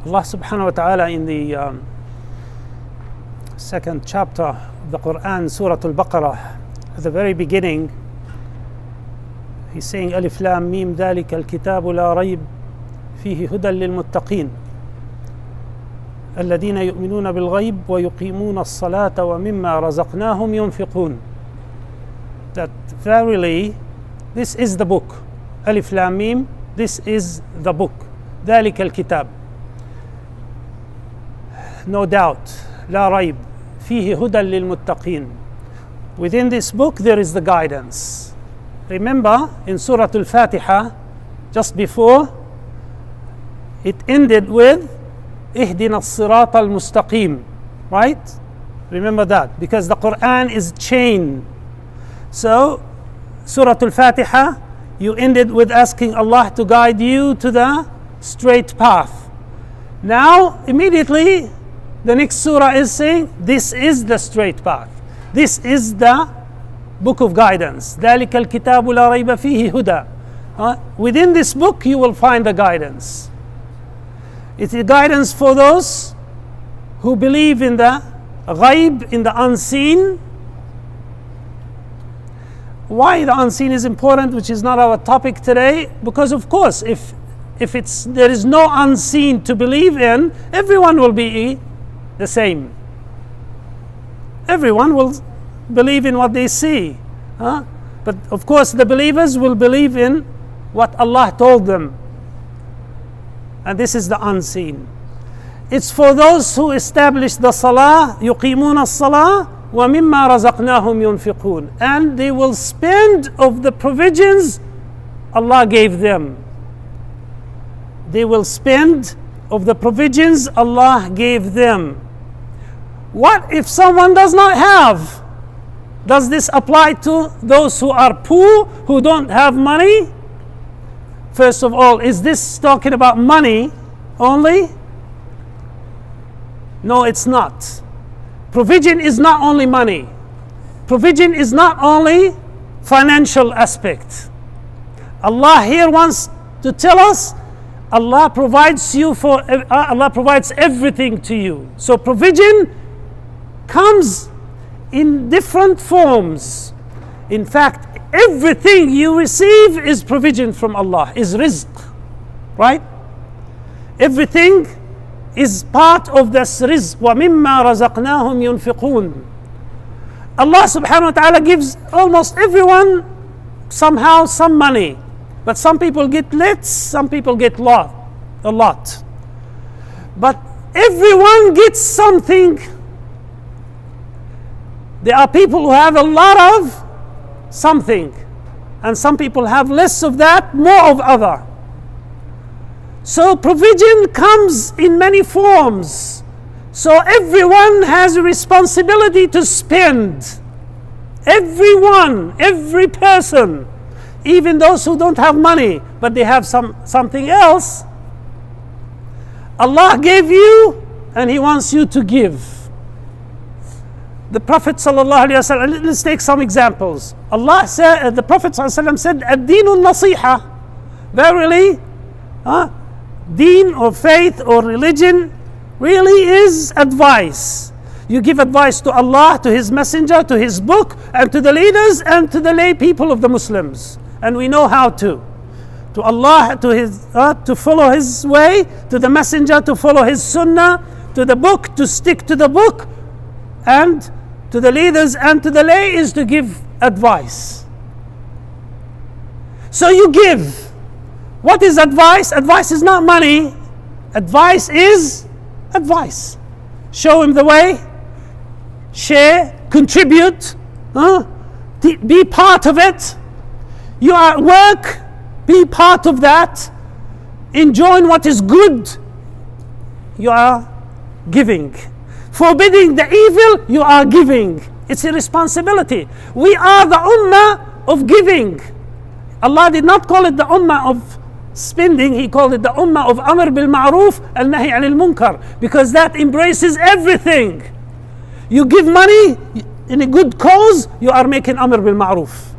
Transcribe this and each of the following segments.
Allah subhanahu wa ta'ala in the second chapter of the Quran, Surah Al-Baqarah, at the very beginning, he's saying, Alif Lam Mim Dhalika Al-Kitabu La Rayb Fihi Hudan Lil-Muttaqin الذين يؤمنون بالغيب ويقيمون الصلاة ومما رزقناهم ينفقون. That verily, this is the book. Alif Lam Mim, this is the book. ذلك الكتاب. No doubt, لا ريب فيه هدى للمتقين. Within this book there is the guidance. Remember in Surah Al-Fatiha, just before, it ended with اهدنا الصراط المستقيم, right? Remember that, because the Quran is chain. So Surah Al-Fatiha, you ended with asking Allah to guide you to the straight path. Now immediately the next surah is saying this is the straight path, this is the book of guidance. ذلك الكتاب لا ريب فيه هدى. Within this book you will find the guidance. It's a guidance for those who believe in the ghaib, in the unseen. Why the unseen is important, which is not our topic today, because of course if there is no unseen to believe in, everyone will be the same. Everyone will believe in what they see. But of course the believers will believe in what Allah told them. And this is the unseen. It's for those who establish the salah, يقيمون الصلاة ومما رزقناهم ينفقون. And they will spend of the provisions Allah gave them. They will spend of the provisions Allah gave them. What if someone does not have? Does this apply to those who are poor, who don't have money? First of all, is this talking about money only? No, it's not. Provision is not only money. Provision is not only financial aspect. Allah here wants to tell us Allah provides everything to you. So provision comes in different forms. In fact, everything you receive is provision from Allah, is rizq, right? Everything is part of this rizq. وَمِمَّا رَزَقْنَاهُمْ يُنْفِقُونَ. Allah subhanahu wa ta'ala gives almost everyone somehow some money. But some people get less, some people get a lot. But everyone gets something. There are people who have a lot of something, and some people have less of that, more of other. So provision comes in many forms. So everyone has a responsibility to spend. Everyone, every person, even those who don't have money but they have something else, Allah gave you and He wants you to give. The Prophet sallallahu alaihi wasallam, let's take some examples. Allah said, the Prophet sallallahu alaihi wasallam said, "Ad-dinu nasiha." Verily, deen or faith or religion really is advice. You give advice to Allah, to His Messenger, to His book, and to the leaders and to the lay people of the Muslims. And we know how to Allah, to follow His way, to the Messenger to follow His Sunnah, to the book to stick to the book, and to the leaders and to the lay is to give advice. So you give. What is advice? Advice is not money. Advice is advice. Show him the way, share, contribute, be part of it. You are at work, be part of that. Enjoying what is good, you are giving. Forbidding the evil, you are giving. It's a responsibility. We are the ummah of giving. Allah did not call it the ummah of spending, He called it the ummah of amr bil ma'roof and nahi anil munkar, because that embraces everything. You give money in a good cause, you are making amr bil ma'roof.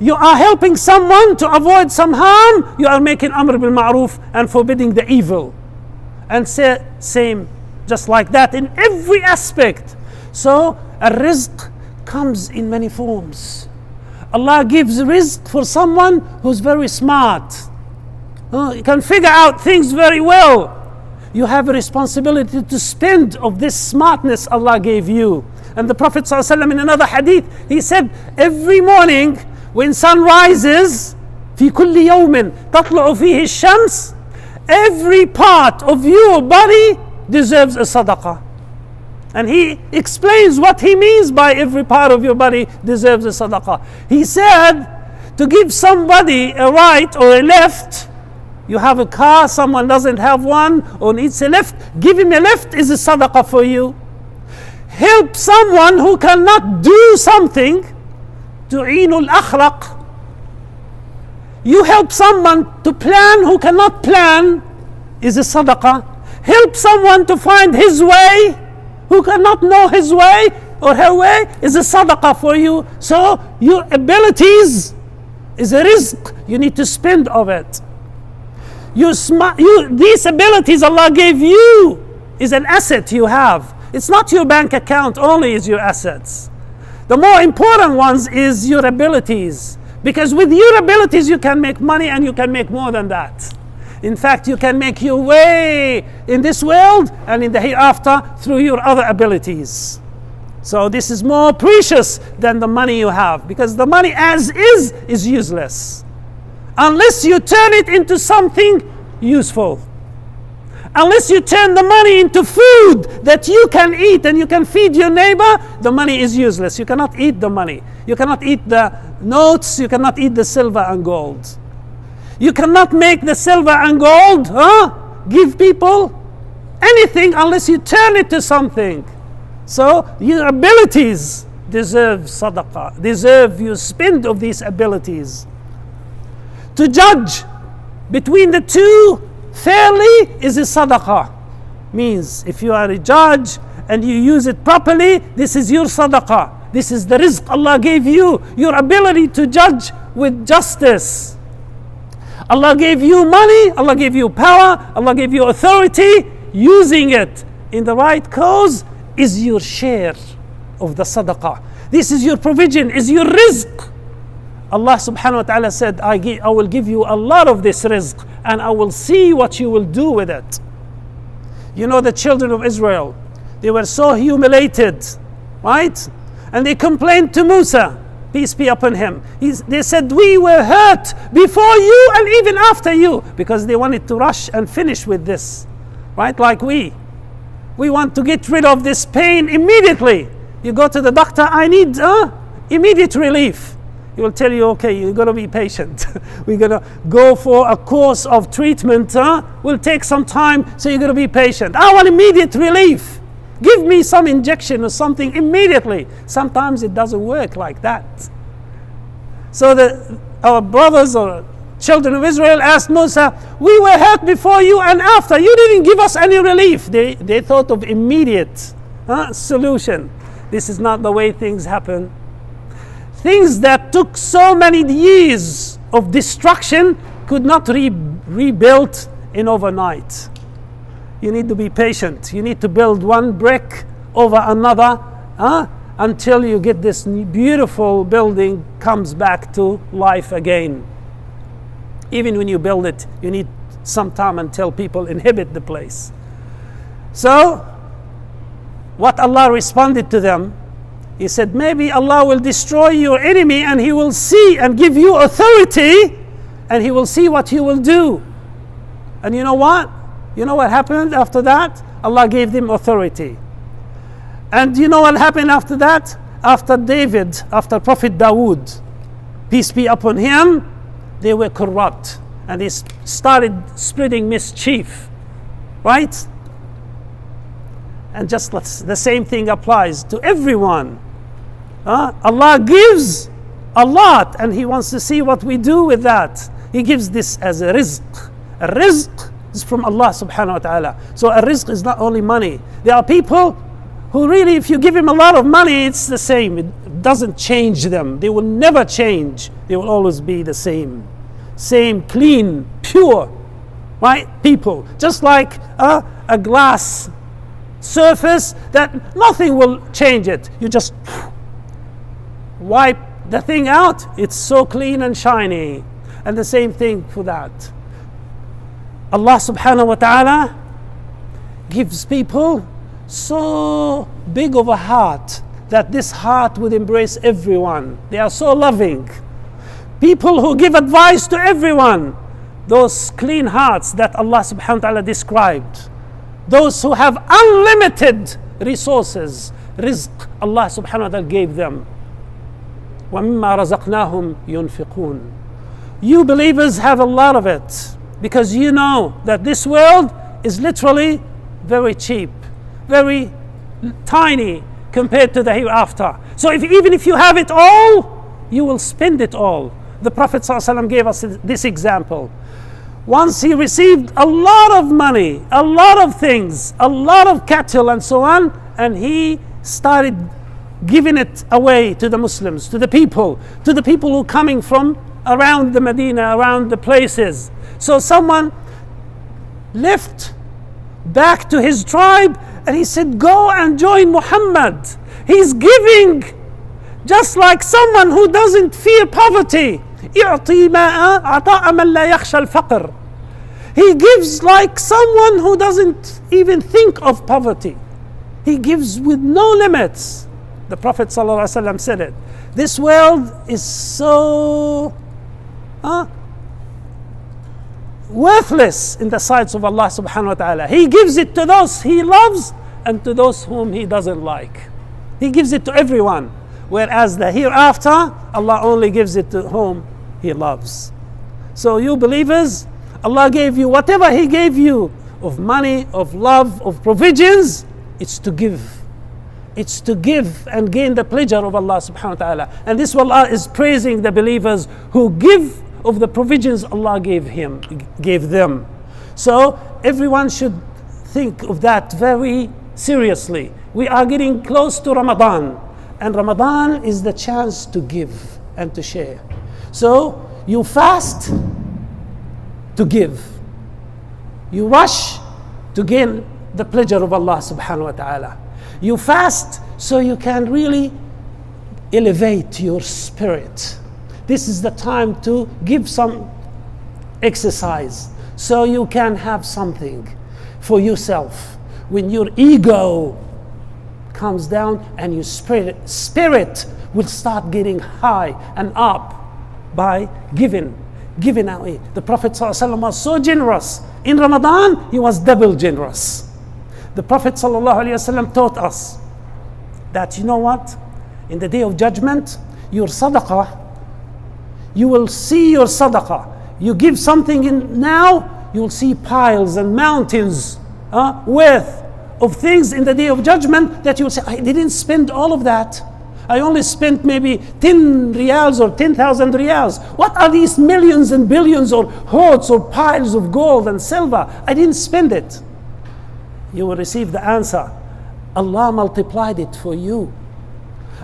You are helping someone to avoid some harm, you are making amr bil ma'roof and forbidding the evil. and say same, just like that in every aspect. So a rizq comes in many forms. Allah gives rizq for someone who's very smart. You can figure out things very well. You have a responsibility to spend of this smartness Allah gave you. And the Prophet ﷺ in another hadith, he said, every morning when sun rises, في كل يوم تطلع فيه الشمس, every part of your body deserves a sadaqah. And he explains what he means by every part of your body deserves a sadaqah. He said, to give somebody a right or a left, you have a car, someone doesn't have one or needs a lift, give him a lift is a sadaqah for you. Help someone who cannot do something, tu'eenul akhlaq. You help someone to plan who cannot plan is a sadaqah. Help someone to find his way who cannot know his way or her way is a sadaqah for you. So your abilities is a rizq. You need to spend of it. These abilities Allah gave you is an asset you have. It's not your bank account only is your assets. The more important ones is your abilities. Because with your abilities you can make money and you can make more than that. In fact, you can make your way in this world and in the hereafter through your other abilities. So this is more precious than the money you have, because the money as is useless unless you turn it into something useful. Unless you turn the money into food that you can eat and you can feed your neighbor, the money is useless. You cannot eat the money. You cannot eat the notes. You cannot eat the silver and gold. You cannot make the silver and gold give people anything unless you turn it to something. So your abilities deserve sadaqah, deserve you spend of these abilities. To judge between the two fairly is a sadaqah. Means if you are a judge and you use it properly, this is your sadaqah. This is the rizq Allah gave you, your ability to judge with justice. Allah gave you money, Allah gave you power, Allah gave you authority. Using it in the right cause is your share of the sadaqah. This is your provision, is your rizq. Allah subhanahu wa ta'ala said, I will give you a lot of this rizq and I will see what you will do with it. You know the children of Israel, they were so humiliated, right? And they complained to Musa, peace be upon him. They said, we were hurt before you and even after you, because they wanted to rush and finish with this, right? Like we want to get rid of this pain immediately. You go to the doctor, I need immediate relief. He will tell you, okay, you're going to be patient. We're going to go for a course of treatment. Will take some time, so you're going to be patient. I want immediate relief. Give me some injection or something immediately. Sometimes it doesn't work like that. So our brothers or children of Israel asked Musa, we were hurt before you and after. You didn't give us any relief. They thought of immediate solution. This is not the way things happen. Things that took so many years of destruction could not be rebuilt in overnight. You need to be patient. You need to build one brick over another until you get this beautiful building comes back to life again. Even when you build it, you need some time until people inhabit the place. So, what Allah responded to them, He said, maybe Allah will destroy your enemy and He will see and give you authority and He will see what you will do. And you know what? You know what happened after that? Allah gave them authority. And you know what happened after that? After David, after Prophet Dawood, peace be upon him, they were corrupt and they started spreading mischief. Right? And just the same thing applies to everyone. Allah gives a lot and He wants to see what we do with that. He gives this as a rizq. A rizq is from Allah subhanahu wa ta'ala. So a rizq is not only money. There are people who really, if you give him a lot of money, it's the same. It doesn't change them. They will never change. They will always be the same. Same, clean, pure, right? People. Just like a glass surface that nothing will change it. You just wipe the thing out, it's so clean and shiny. And the same thing for that. Allah subhanahu wa ta'ala gives people so big of a heart that this heart would embrace everyone. They are so loving. People who give advice to everyone. Those clean hearts that Allah subhanahu wa ta'ala described. Those who have unlimited resources. Rizq, Allah subhanahu wa ta'ala gave them. وَمِمَّا رَزَقْنَاهُمْ يُنْفِقُونَ. You believers have a lot of it, because you know that this world is literally very cheap, very tiny compared to the hereafter. So even if you have it all, you will spend it all. The Prophet ﷺ gave us this example. Once he received a lot of money, a lot of things, a lot of cattle and so on, and he started giving it away to the Muslims, to the people who are coming from around the Medina, around the places. So someone left back to his tribe and he said, go and join Muhammad. He's giving just like someone who doesn't fear poverty. يعطي ماء عطاء من لا يخشى الفقر. He gives like someone who doesn't even think of poverty. He gives with no limits. The Prophet ﷺ said it. This world is so worthless in the sights of Allah subhanahu wa ta'ala. He gives it to those he loves and to those whom he doesn't like. He gives it to everyone. Whereas the hereafter, Allah only gives it to whom he loves. So you believers, Allah gave you whatever he gave you of money, of love, of provisions. It's to give. It's to give and gain the pleasure of Allah subhanahu wa ta'ala. And this Allah is praising the believers who give of the provisions Allah gave them. So everyone should think of that very seriously. We are getting close to Ramadan, and Ramadan is the chance to give and to share. So you fast to give. You rush to gain the pleasure of Allah subhanahu wa ta'ala. You fast so you can really elevate your spirit. This is the time to give some exercise so you can have something for yourself. When your ego comes down and your spirit will start getting high and up by giving away. The Prophet ﷺ was so generous. In Ramadan, he was double generous. The Prophet ﷺ taught us that, you know what? In the day of judgment, your sadaqah, you will see your sadaqah. You give something in now, you will see piles and mountains worth of things in the day of judgment that you will say, I didn't spend all of that. I only spent maybe 10 riyals or 10,000 riyals. What are these millions and billions or hoards or piles of gold and silver? I didn't spend it. You will receive the answer. Allah multiplied it for you.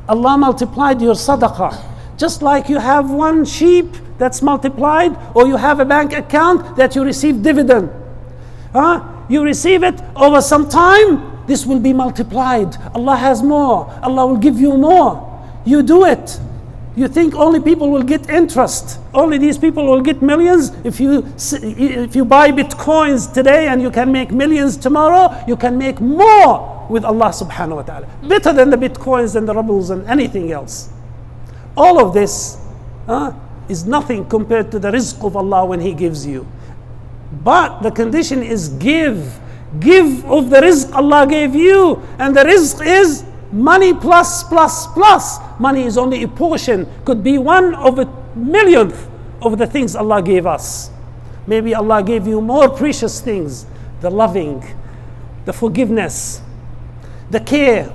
Allah multiplied your sadaqah. Just like you have one sheep that's multiplied, or you have a bank account that you receive dividend. You receive it over some time, this will be multiplied. Allah has more. Allah will give you more. You do it. You think only people will get interest. Only these people will get millions. If you buy bitcoins today and you can make millions tomorrow, you can make more with Allah subhanahu wa ta'ala. Better than the bitcoins and the rubles and anything else. All of this is nothing compared to the rizq of Allah when He gives you. But the condition is give. Give of the rizq Allah gave you. And the rizq is money plus. Money is only a portion. Could be 1/1,000,000th of the things Allah gave us. Maybe Allah gave you more precious things. The loving, the forgiveness, the care,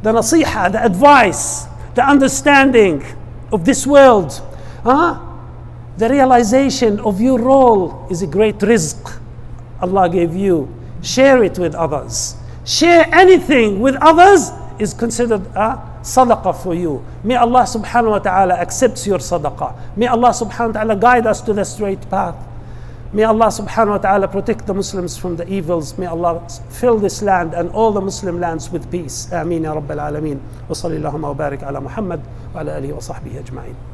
the nasiha, the advice, the understanding of this world. The realization of your role is a great rizq Allah gave you. Share it with others. Share anything with others is considered a sadaqah for you. May Allah subhanahu wa ta'ala accept your sadaqah. May Allah subhanahu wa ta'ala guide us to the straight path. May Allah subhanahu wa ta'ala protect the Muslims from the evils. May Allah fill this land and all the Muslim lands with peace. Ameen ya Rabbal Alameen. Wa sallallahu wa barik ala Muhammad wa ala alihi wa sahbihi ajma'in.